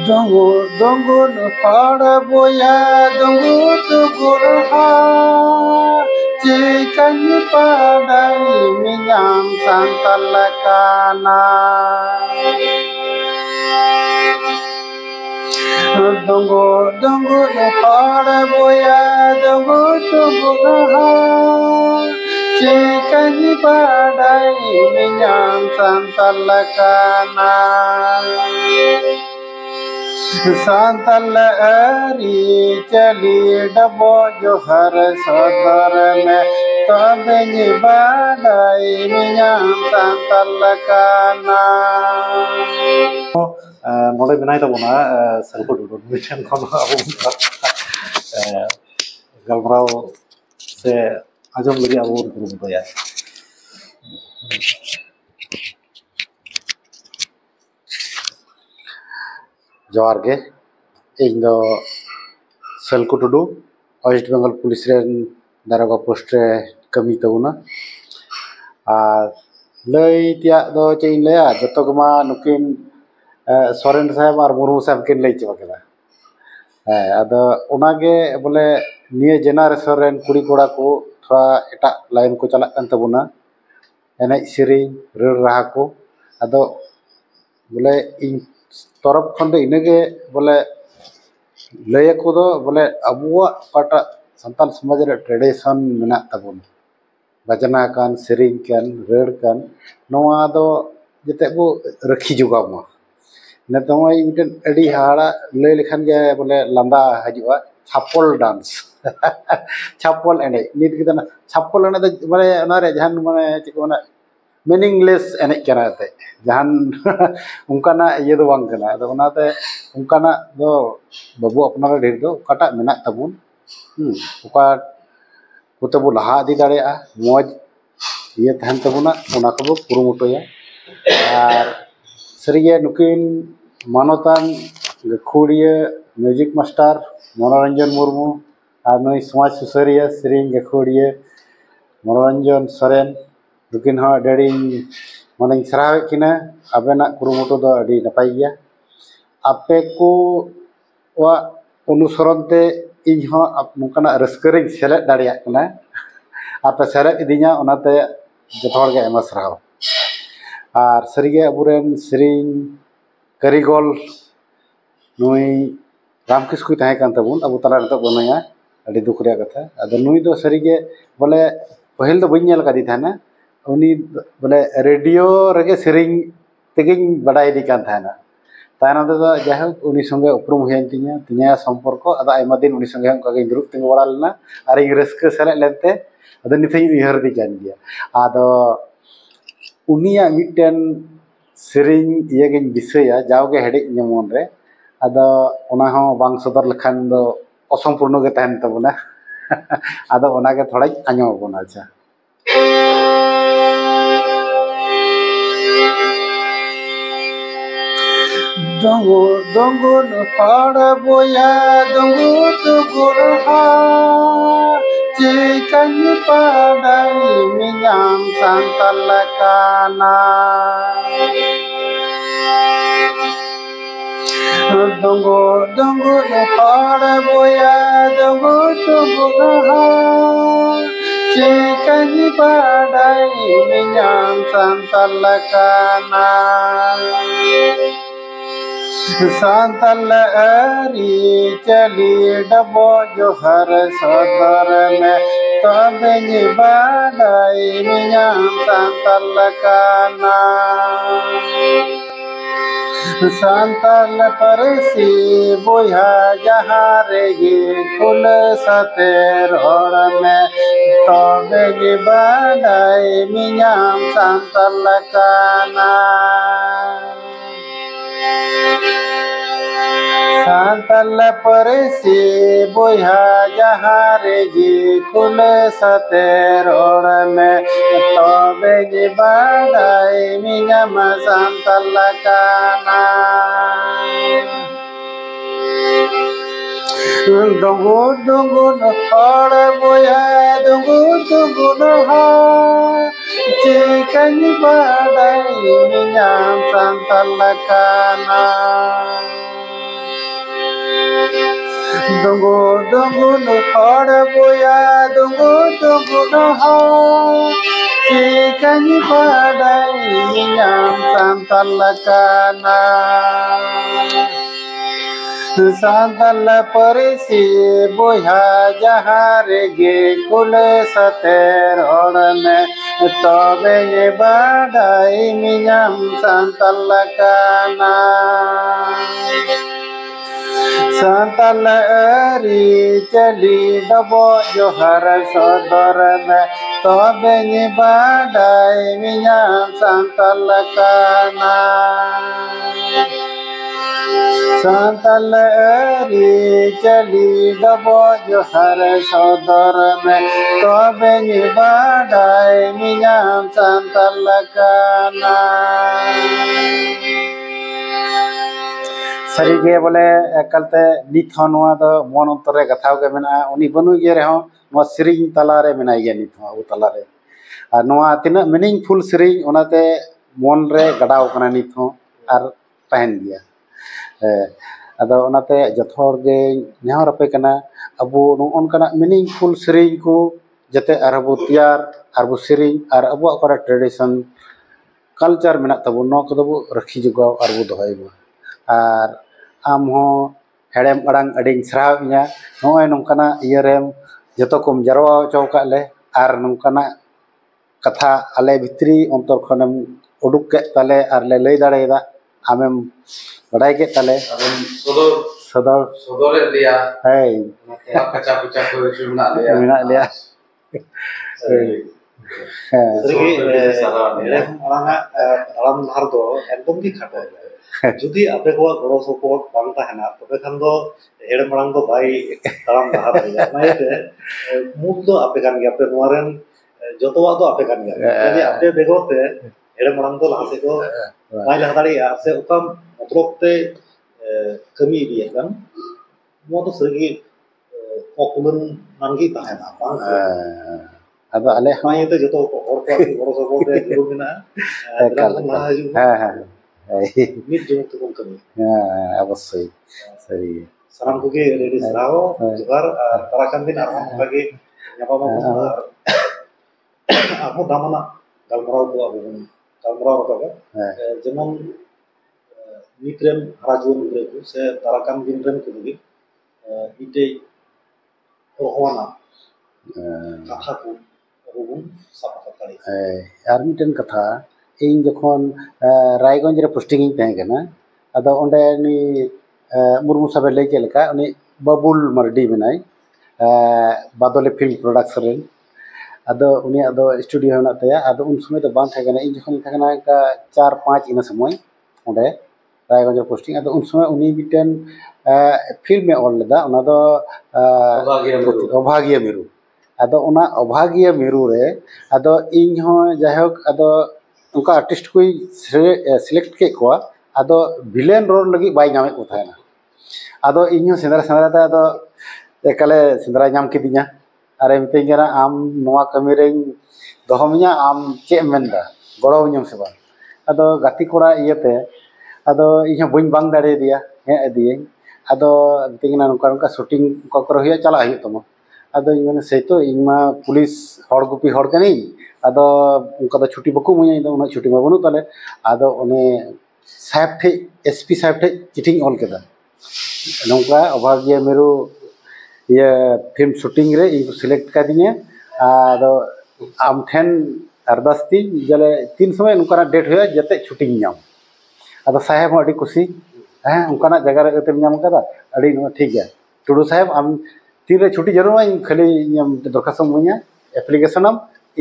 Dungur dungur pada boya dungur dungur ha Cikanyi padai minyam santalakana Dungur dungur pada boya dungur dungur ha Cikanyi padai minyam santalakana Santal ari chali dabo johar sodar में तबे निबादाई मियां santal kana नोड़े बनाई तबना सरको Dudu mission खन अब गलमराव से आजम लगी अब कुरुमुटया जोहार गे ᱤᱧ ᱫᱚ ᱥᱟᱞᱠᱩ ᱴᱩᱰᱩ ᱳᱭᱮᱥᱴ ᱵᱮᱝᱜᱚᱞ ᱯᱩᱞᱤᱥ ᱨᱮᱱ ᱫᱟᱨᱚᱜᱟ ᱯᱳᱥᱴ ᱨᱮ ᱠᱟᱹᱢᱤ ᱛᱟᱵᱚᱱᱟ ᱟᱨ ᱞᱟᱹᱭ ᱛᱮᱭᱟᱜ ᱫᱚ ᱪᱮᱫ ᱤᱧ ᱞᱟᱹᱭᱟ ᱡᱚᱛᱚ ᱜᱮᱢᱟ ᱱᱩᱠᱤᱱ ᱥᱚᱨᱮᱱ ᱥᱟহেᱵ ᱟᱨ ᱢᱩᱨᱢᱩ ᱥᱟহেᱵ ᱠᱤᱱ ᱞᱟᱹᱭ ᱪᱟᱵᱟ ᱠᱮᱫᱟ ᱟᱫᱚ ᱚᱱᱟᱜᱮ ᱵᱚᱞᱮ ᱱᱤᱭᱟᱹ ᱡᱮᱱᱟᱨᱮᱥᱚᱱ ᱨᱮᱱ ᱠᱩᱲᱤ ᱠᱚᱲᱟ ᱠᱚ ᱛᱷᱚᱲᱟ ᱮᱴᱟᱜ ᱞᱟᱭᱤᱱ ᱠᱚ ᱪᱟᱞᱟᱜ ᱠᱟᱱ ᱛᱟᱵᱚᱱᱟ ᱮᱱᱮᱡ ᱥᱮᱨᱮᱧ ᱨᱟᱹᱲ ᱨᱟᱦᱟ ᱠᱚ ᱟᱫᱚ ᱵᱚᱞᱮ ᱤᱧ तरफ खन इनगे बोले लय को दो बोले अबुआ पाटा संताल समाज रे ट्रेडिशन मेना तबन बजना कान सेरिंग कान रड़ कान नोआ दो जते बो रखी जुगामा ने तमय मिटन अडी हाड़ा लय लेखान गे बोले लंदा हजुआ छापल डांस छापल एने नित कितना छापल एने माने अनारे जहान माने चिकोना मीनिंगलेस एने कना ते जहान उनकाना ये दो बांग कना तो उनाते उनकाना दो बाबू अपना ढेर दो काटा मेना तबुन उका कुतबो लहा दी दाड़ेया मौज ये तहन तबुना उना को कुरुमुटोया और सरिगे नुकिन मानवतान गखुड़िया म्यूजिक मास्टर मनोरंजन मुर्मू और नई समाज सुसारिया सेरिंग गखुड़िया मनोरंजन सोरेन नुकिन हो डेडी माने सरावे किना आबेना कुरुमुटो दो अडी नपाय गया आपे को वा अनुसरण ते इन हो नुकाना रस्करिंग सेलेद दाड़िया कना आपे सेलेद इदिnya ओनाते जतो हर गे एमा सराव और सरिगे अबुरेन सेरिंग कारीगल नुई रामकिस्कु ताहे कान तबुन अबु तला नतो बनया अडी दुख रे कथा अद नुई दो सरिगे बोले पहिल दो बइन नेल कादी थाना उनी बोले रेडियो रगे सेरिंग तेगिन बडाय दी कान थाना तायना दो जाहो उनी संगे उपरुम हुयन तिnya तिnya संपर्क अदा आयमा दिन उनी संगे हमका गे दुरुक तिंग बड़ा लेना आर इ रस्क सेले लेते अद निथि उयहर दी कान गया आदो उनिया मिटन सेरिंग इयगिन बिसया जावगे हेडे निमन रे आदो ओना हो बांग सदर लखान दो असंपूर्ण गे तहन तबना आदो ओना गे थोड़ा आंजम बना अच्छा Dungur dungur pada boya dungur dungur ha Cikanyi padai minyam santalakana Dungur dungur pada boya dungur dungur ha Cikanyi padai minyam santalakana संतल अरी चली डबो जोहर सदर में तबे निबादाई मियां संतल काना संतल परसी बोया जहाँ रेगी कुल सते रोड में तबे निबादाई मियां संतल काना संतल परसी बोया जहाँ रेगी कुल सते रोड में तबे निबादाई मियां संतल काना Dungur dungur hor boya dungur dungur ha Cikanyi padai minyam santalakana dungu dungu no hora boya dungu dungu no ha chikanyi padai nyam santalakana santal parisi boya jahare ge kul sater orme tobe ye badai nyam santalakana santal eri chali dabo johar sodor me tobe ye badai nyam santalakana santal eri chali dabo johar sodor me tobe ye badai nyam santalakana सारीगे बोले एकलते नित हो नोआ दो मन अंतरे कथाव के मेना उनी बनु गे रहो नोआ सिरिंग तलारे मेना गे नित हो उ तलारे आर नोआ तिना मीनिंगफुल सिरिंग ओनाते मन रे गडाव कना नित हो आर तहन गया अदो ओनाते जथोर गे नेहर पे कना अबो नो ओनकना मीनिंगफुल सिरिंग को जते अरबो तैयार अरबो सिरिंग आर अबो अकर ट्रेडिशन कल्चर मेना तबो नो कदो रखी जगाव अरबो दोहाइबो आर आम हो हेड़ेम अड़ांग अडिंग सराहबिया नोय नोंकाना इयरेम जतो कोम जरवा चौकाले आर नोंकाना कथा आले भित्री अंतर खनेम उडुक के ताले आर ले लई दाड़ेदा आमेम बड़ाई के ताले सदर सदर सदर लिया है कच्चा कुचा कोई मिना लिया alam lahar do ekdom gi khato judi ape ko goro support bang tahena tobe khan do hede marang do bai taram lahar ya na ete mul do ape kan gi ape noaren joto wa do ape kan gi jadi ape begote hede marang do laha se ko bai laha dari ya se ukam motrok te kami dia kan mo to sergi okumen nangi tahena bang ado ale हाँ ये तो जो तो और क्या और सब बोलते हैं जो भी ना दाlam lah ju mit jo to kon kami अवश्य सही salam ko ge ready sarao jugar tarakan din armo bagi nyapa mo armo damana galmarao ko abu galmarao ko jemon mitrem rajun ko se tarakan din rem ko gi ite rohwana katha ko आर मिटन कथा इन जखन रायगंज रे posting in तहे कना अदो ओंडे नि मुर्मू साबे लई के लेका उनी बबुल मर्डी बनाई बादले फिल्म प्रोडक्शन रे अदो उनी अदो स्टूडियो हना तया अदो उन समय तो बान थे कना इन जखन थे कना का 4-5 इन समय ओंडे रायगंज रे पोस्टिंग अदो उन समय उनी मिटन फिल्म में ऑल लेदा ओना दो अभागिया मेरू अदो उना अभागिया मेरू रे अदो इन हो जायहक अदो उनका आर्टिस्ट को सिलेक्ट के को अदो विलेन रोल लगी बाय नामे को थाना अदो इन हो सेंद्रा सेंद्रा अदो एकले सेंद्रा नाम किदिया अरे मितेंगरा आम नोआ कमी रे दोहमिया आम चे मेंदा गड़ोवညम से बा अदो गाती कोड़ा इयते अदो इन बइन बांग दाड़े दिया हे दिए अदो मितेंगना नोका शूटिंग को कर होया चला हियो तमा अदो इन से तो इमा पुलिस हड़ गुपी हड़ कनी अदो उनका तो छुट्टी बको मुया इदो उना छुट्टी मा बनु ताले अदो उनी साहेब ठे एसपी साहेब ठे चिठिंग ऑल केदा नोका अभागिया मेरू ये फिल्म शूटिंग रे इन सिलेक्ट का दिए अदो आम ठेन अरदास्ती जले 3 समय उनका डेट होया जते शूटिंग नाम अदो साहेब अडी खुशी हैं उनका जगह रे ते नाम कदा अडी ठीक है टुडू साहेब आम तीन रे छुट्टी जरूर इन खाली दरखास्त मुया एप्लीकेशन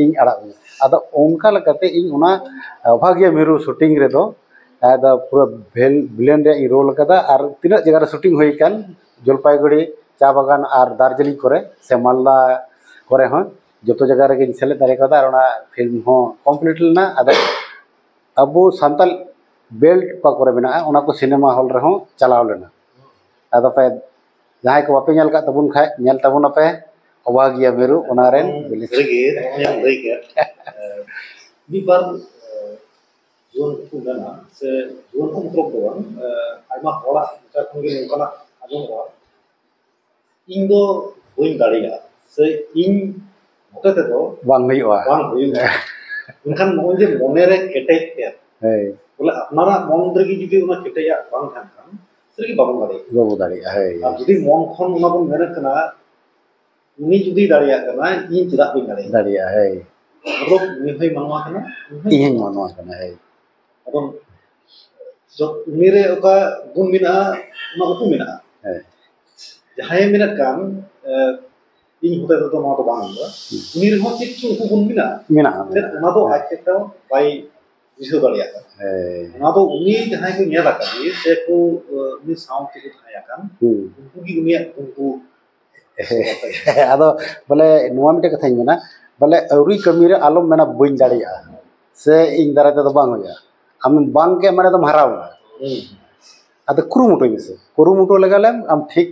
इन आड़ा अदो उनका लगते इन उना अभागिया मेरू शूटिंग रे दो अदो पूरा विलेन रे रोल कदा और तीन जगह रे शूटिंग होई कान जलपाईगुड़ी चा बागान और दार्जिलिंग करे से मालदा करे हो जो जगह रे सेले दारे कदा और उना फिल्म हो कंप्लीट लेना अदो अबो सांतल बेल्ट पा करे बना उना को सिनेमा हॉल रे हो चलाव लेना अदो पे जहां को बापे नेल का तबुन खाय नेल तबुन पे अभागिया Meru ओनारेन regi yang rei ke di bar zon ku dana se zon ku trok doang aima hola ta kungi kana ᱟᱸᱡᱚᱢᱚᱜᱼᱟ ᱤᱧ ᱫᱚ ᱵᱟᱹᱧ ᱫᱟᱲᱮᱭᱟᱜᱼᱟ ᱥᱮ ᱤᱧ ᱦᱚᱛᱮ ᱛᱮᱫᱚ bang huyu ah ᱵᱟᱝ ᱦᱩᱭᱩᱜᱼᱟ ᱢᱮᱱᱠᱷᱟन ᱱᱚᱜᱼᱚᱭ ᱡᱮ ᱢᱚᱱᱮᱨᱮ ᱠᱮᱴᱮᱡ ᱛᱮ hey ᱵᱚᱞᱮ ᱟᱯᱱᱟᱨᱟᱜ ᱢᱚᱱ ᱨᱮᱜᱮ ᱡᱩᱫᱤ ᱚᱱᱟ ᱠᱮᱴᱮᱡᱟᱜ ᱵᱟᱝ ᱛᱟᱦᱮᱱ ᱠᱷᱟᱱ ᱥᱟᱹᱨᱤᱜᱮ ᱵᱟᱵᱚᱱ ᱫᱟᱲᱮᱭᱟᱜᱼᱟ babu dari hey ᱟᱨ ᱡᱩᱫᱤ ᱢᱚᱱ ᱠᱷᱚᱱ ᱚᱱᱟ ᱵᱚᱱ ᱢᱮᱱᱮᱫ ᱠᱟᱱᱟ ᱩᱱᱤ ᱡᱩᱫᱤ ᱫᱟᱲᱮᱭᱟᱜ ᱠᱟᱱᱟ ᱤᱧ ᱪᱮᱫᱟᱜ ᱵᱟᱹᱧ ᱫᱟᱲᱮᱭᱟᱜᱼᱟ dari hey ᱟᱫᱚ ᱩᱱᱤ ᱦᱚᱭ ᱢᱟᱱᱣᱟ ᱠᱟᱱᱟ ini manwa kana hey ᱟᱫᱚ ᱩᱱᱤᱨᱮ ᱚᱠᱟ ᱜᱩণ ᱢᱮᱱᱟᱜᱼᱟ ᱚᱱᱟ ᱩᱠᱩ ᱢᱮᱱᱟᱜᱼᱟ hey ᱡᱟᱦᱟᱸᱭ ᱢᱮᱱᱮᱫ ᱠᱟᱱ ᱤᱧ ᱦᱚᱛᱮ ᱛᱮᱫᱚ ᱱᱚᱣᱟ ᱫᱚ ᱵᱟᱝ ᱦᱩᱭᱩᱜᱼᱟ ᱩᱱᱤ ᱨᱮᱦᱚᱸ ᱪᱮᱫ ᱪᱚ ᱩᱠᱩ ᱜᱩণ ᱢᱮᱱᱟᱜᱼᱟ mena ᱚᱱᱟ ᱫᱚ ᱟᱡ ᱛᱮᱫᱚ ᱵᱟᱭ ᱵᱩᱡᱷᱟᱹᱣ ᱫᱟᱲᱮᱭᱟᱜ ᱠᱟᱱᱟ hey ᱚᱱᱟ ᱫᱚ ᱩᱱᱤ ᱡᱟᱦᱟᱸᱭ ᱠᱚ ᱧᱮᱞ ᱟᱠᱟᱫᱮ ᱥᱮᱠᱚ ᱩᱱᱤ ᱥᱟᱶᱛᱮ ᱠᱚ ᱛᱟᱦᱮᱸ ᱟᱠᱟᱱ उनको की दुनिया उनको ᱟᱫᱚ ᱵᱚᱞᱮ ᱱᱚᱣᱟ ᱢᱤᱫᱴᱮᱡ ᱠᱟᱛᱷᱟᱧ ᱢᱮᱱᱟ ᱵᱚᱞᱮ ᱟᱹᱣᱨᱤ ᱠᱟᱹᱢᱤ ᱨᱮ ᱟᱞᱚᱢ ᱢᱮᱱᱟ ᱵᱟᱹᱧ ᱫᱟᱲᱮᱭᱟᱜᱼᱟ ᱥᱮ ᱤᱧ ᱫᱟᱨᱟᱭ ᱛᱮᱫᱚ ᱵᱟᱝ ᱦᱩᱭᱩᱜᱼᱟ ᱟᱢ ᱵᱟᱝ ᱜᱮ ᱢᱟᱱᱮ ᱫᱚᱢ ᱦᱟᱨᱟᱣᱟ ᱟᱫᱚ ᱠᱩᱨᱩᱢᱩᱴᱩᱭ ᱢᱮᱥᱮ ᱠᱩᱨᱩᱢᱩᱴᱩ ᱞᱮᱜᱟᱞᱮᱢ ᱟᱢ ᱴᱷᱤक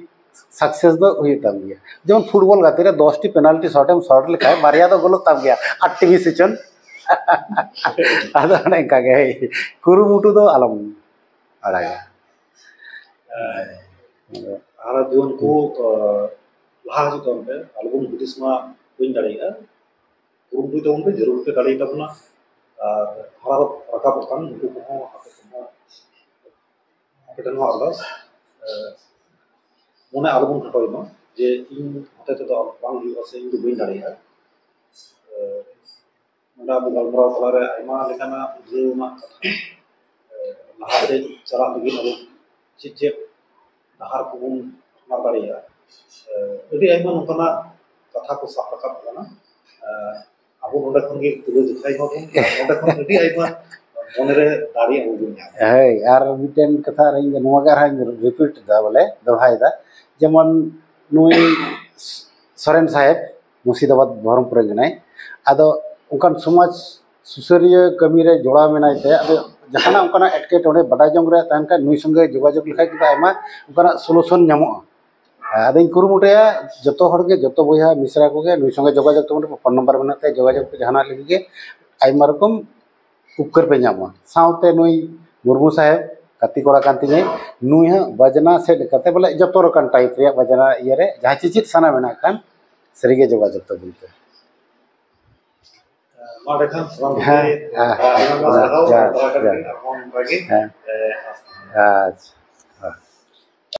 सक्सेस ᱫᱚ ᱦᱩᱭᱩᱜ ᱛᱟᱢ ᱜᱮᱭᱟ ᱡᱮᱢᱚᱱ ᱯᱷᱩᱴᱵᱚᱞ ᱜᱟᱛᱮ ᱨᱮ 10ᱴᱤ ᱯᱮᱱᱟल्टी ᱥᱚᱴ ᱮᱢ ᱥᱚᱴ ᱞᱮᱠᱷᱟᱡ ᱵᱟᱨᱭᱟ ᱫᱚ ᱜᱚᱞᱚᱜ ᱛᱟᱢ ᱜᱮᱭᱟ 8ᱴᱤ ᱢᱤᱥ ᱦᱚᱪᱚᱱ ᱟᱫᱚ ᱚᱱᱮ ᱚᱱᱠᱟ ᱜᱮ ᱠᱩᱨᱩᱢᱩᱴᱩ ᱫᱚ ᱟᱞᱚᱢ ᱟᱲᱟᱜᱟ ᱦᱟᱨᱟ ᱡᱩᱣᱟᱹᱱ ᱠᱚ ᱞᱟᱦᱟ ᱦᱤᱡᱩᱜ ᱛᱟᱵᱚᱱ ᱯᱮ ᱟᱞᱚᱵᱚᱱ ᱦᱩᱫᱤᱥ ᱢᱟ ᱵᱟᱹᱧ ᱫᱟᱲᱮᱭᱟᱜᱼᱟ ᱠᱩᱨᱩᱢᱩᱴᱩᱭ ᱛᱟᱵᱚᱱ ᱯᱮ ᱡᱟᱹᱨᱩᱲ ᱯᱮ ᱫᱟᱲᱮᱭ ᱛᱟᱵᱚᱱᱟ ᱟᱨ ᱦᱟᱨᱟ ᱨᱟᱠᱟᱵᱚᱜ ᱠᱟᱱ ᱩᱱᱠᱩ ᱠᱚᱦᱚᱸ ᱟᱯᱮ ᱴᱷᱮᱱ ᱦᱚᱸ ᱟᱨᱫᱟᱥ ᱢᱚᱱᱮ ᱟᱞᱚᱵᱚᱱ ᱠᱷᱟᱴᱚᱭ ᱢᱟ ᱡᱮ ᱤᱧ ᱦᱚᱛᱮ ᱛᱮᱫᱚ ᱵᱟᱝ ᱦᱩᱭᱩᱜᱼᱟ ᱥᱮ ᱤᱧ ᱫᱚ ᱵᱟᱹᱧ ᱫᱟᱲᱮᱭᱟᱜᱼᱟ ᱱᱚᱰᱮ ᱟᱵᱚ ᱜᱟᱞᱢᱟᱨᱟᱣ ᱛᱟᱞᱟᱨᱮ ᱟᱭᱢᱟ ᱞᱮᱠᱟᱱᱟᱜ ᱵᱩᱡᱷᱟᱹᱣ ᱨᱮᱱᱟᱜ ᱠᱟᱛᱷᱟ ᱞᱟᱦᱟᱥᱮᱫ ᱪᱟᱞᱟᱜ ᱞᱟᱹᱜᱤᱫ ᱟᱵᱚ ᱪᱮᱫ ᱪᱮᱫ ᱰᱟᱦᱟᱨ ᱠᱚᱵᱚᱱ ᱟᱯᱱᱟᱨ ᱫᱟᱲᱮᱭᱟᱜᱼᱟ ᱟᱹᱰᱤ ᱟᱭᱢᱟ ᱱᱚᱝᱠᱟᱱᱟᱜ ᱠᱟᱛᱷᱟ ᱠᱚ ᱥᱟᱵ ᱨᱟᱠᱟᱵ ᱟᱠᱟᱱᱟ ᱟᱵᱚ ᱱᱚᱰᱮ ᱠᱷᱚᱱ ᱜᱮ ᱛᱩᱞᱟᱹ ᱡᱚᱠᱷᱟᱭ ᱢᱟᱵᱚᱱ ᱱᱚᱰᱮ ᱠᱷᱚᱱ ᱟᱹᱰᱤ ᱟᱭᱢᱟ ᱢᱚᱱᱮᱨᱮ ᱫᱟᱲᱮ ᱟᱵᱚ ᱵᱚᱱ ᱧᱟᱢᱟ hey ᱟᱨ ᱢᱤᱫᱴᱮᱱ ᱠᱟᱛᱷᱟ ᱤᱧ ᱱᱚᱣᱟ ᱜᱮ ᱟᱨᱦᱚᱸᱧ ᱨᱤᱯᱤᱴ ᱫᱟ ᱵᱚᱞᱮ ᱫᱚᱦᱲᱟᱭᱮᱫᱟ ᱡᱮᱢᱚᱱ ᱱᱩᱭ ᱥᱚᱨᱮᱱ ᱥᱟহেᱵ ᱢᱩᱨᱥᱤᱫᱟᱵᱟᱫ ᱵᱚᱦᱚᱨᱚᱢᱯᱩᱨ ᱨᱮᱱ ᱠᱟᱱᱟᱭ ᱟᱫᱚ ᱚᱱᱠᱟᱱ ᱥᱚᱢᱟᱡᱽ ᱥᱩᱥᱟᱹᱨᱤᱭᱟᱹ ᱠᱟᱹᱢᱤ ᱨᱮ ᱡᱚᱲᱟᱣ ᱢᱮᱱᱟᱭ ᱛᱮ ᱟᱫᱚ ᱡᱟᱦᱟᱱᱟᱜ ᱚᱱᱠᱟᱱᱟᱜ ᱮᱴᱠᱮᱴᱚᱬᱮ ᱵᱟᱰᱟᱭ ᱡᱚᱝ ᱨᱮᱭᱟᱜ ᱛᱟᱦᱮᱱ ᱠᱷᱟᱱ ᱱᱩᱭ ᱥᱚᱸᱜᱮ ᱡᱳᱜᱟᱡᱳᱜᱽ ᱞᱮᱠᱷᱟᱡ ᱜᱮ ᱟᱭᱢᱟ ᱚᱱᱠᱟᱱᱟᱜ ᱥᱚᱞᱩᱥᱚᱱ ᱧᱟᱢᱚᱜᱼᱟ ᱟᱫᱚᱧ ᱠᱩᱨᱩᱢᱩᱴᱩᱭᱟ ᱡᱚᱛᱚ ᱦᱚᱲ ᱜᱮ ᱡᱚᱛᱚ ᱵᱚᱭᱦᱟ ᱢᱤᱥᱨᱟ ᱠᱚᱜᱮ ᱱᱩᱭ ᱥᱚᱸᱜᱮ ᱡᱳᱜᱟᱡᱳᱜᱽ ᱛᱟᱵᱚᱱ ᱯᱮ ᱯᱷᱳᱱ ᱱᱟᱢᱵᱟᱨ ᱢᱮᱱᱟᱜ ᱛᱟᱭᱟ ᱡᱳᱜᱟᱡᱳᱜᱽ ᱯᱮ ᱡᱟᱦᱟᱱᱟᱜ ᱞᱟᱹᱜᱤᱫ ᱜᱮ ᱟᱭᱢᱟ ᱨᱚᱠᱚᱢ उपकर पे नामा साउते नुई मुर्मू साहेब कति कोड़ा कान तिने नुई ह बजना से लेकाते बोले जतो रकन टाइप रे बजना इये रे जहाँ चिचित सना मेना कान सरीगे जोगाजोग तो बोलते ᱱᱚᱰᱮ ᱠᱷᱟᱱ ᱥᱟᱱᱟᱢ ᱦᱮᱸ ᱠᱚᱜᱮ ᱟᱭᱢᱟ ᱥᱟᱨᱦᱟᱣ ᱫᱟᱨᱟ ᱠᱟᱛᱮ ᱟᱨᱦᱚᱸ ᱚᱱᱠᱟᱜᱮ अच्छा